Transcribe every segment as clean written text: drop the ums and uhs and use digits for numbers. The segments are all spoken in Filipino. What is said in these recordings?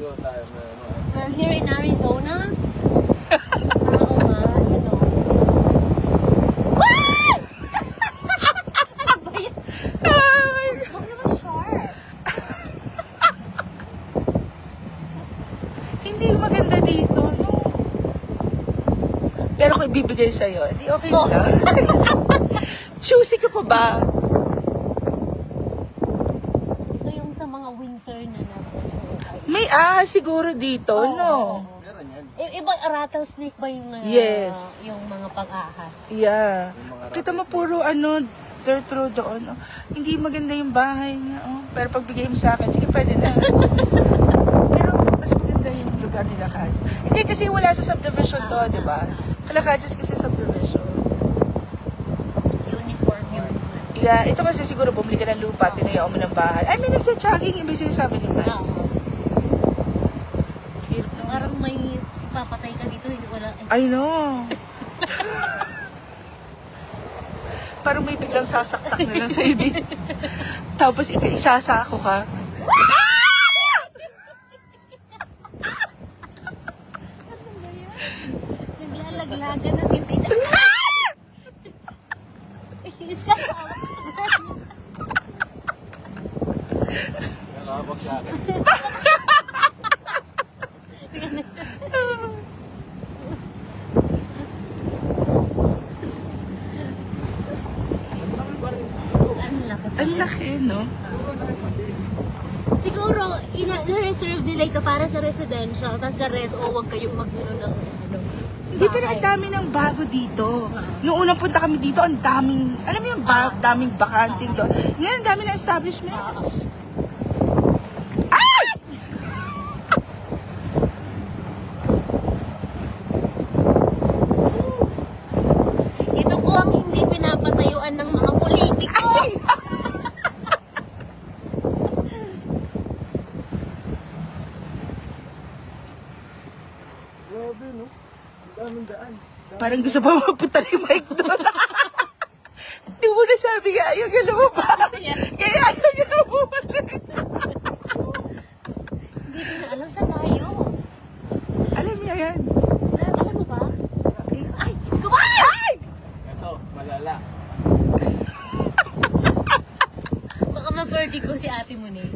We're here in Arizona. Oo nga, you know. What? Ano ba yan? Huwag naman sharp. Hindi maganda dito, no? Pero kung ibibigay sa'yo, hindi okay Oh. lang. Choosy ka pa ba? Ito yung sa mga winter na May siguro dito, no? Iba rattlesnake ba yung Yes. yung mga pag-ahas? Yeah. Kita mo puro dirt road doon. Oh. Hindi maganda yung bahay niya. Oh. Pero pag bigay mo sa akin, sige, pwede na. Pero mas maganda yung lugar nila Kajas. Hindi kasi wala sa subdivision to, di ba? Kalakajas kasi subdivision. Uniform yun. Yeah, ito kasi siguro bumili ka ng lupa, tinayaw mo ng bahay. Ay, may nagsa-jogging, ibig sinasabi ni Mike. Hirap naman. Parang may papatay ka dito, hindi wala. I know. Parang may biglang sasaksak na lang sa'yo din. Tapos isasako ka. Naglalaglagan ng hindi. Iska pa. Nakakabag sa akin. Ang laki, no? Siguro, reserve nila ito para sa residential, tapos the rest, wag kayong magbuno ng Hindi, pero ang dami ng bago dito. Noong unang punta kami dito, ang daming, alam mo yung daming bakanting doon. Ngayon, ang dami ng establishments. Ay! Ito po ang hindi pinapatayuan ng mga politiko. Grabe, no? Ang daming daan. Parang gusto pa magpunta ni Mike doon. Hindi mo na sabi nga, ayaw nga lumabas. Kaya ayaw nga lumabas. Hindi ko na alam saan tayo. Alam niya yan. Alam mo ba? Okay. Ay, Diyos ko ba? Ay! Ito, malala. Baka ma-vertigo si ate mo ni.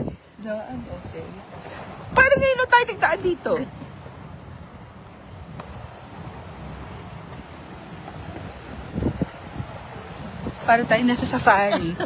Daan, okay. Parang ngayon na tayo nagdaan dito. Para tayo nasa safari.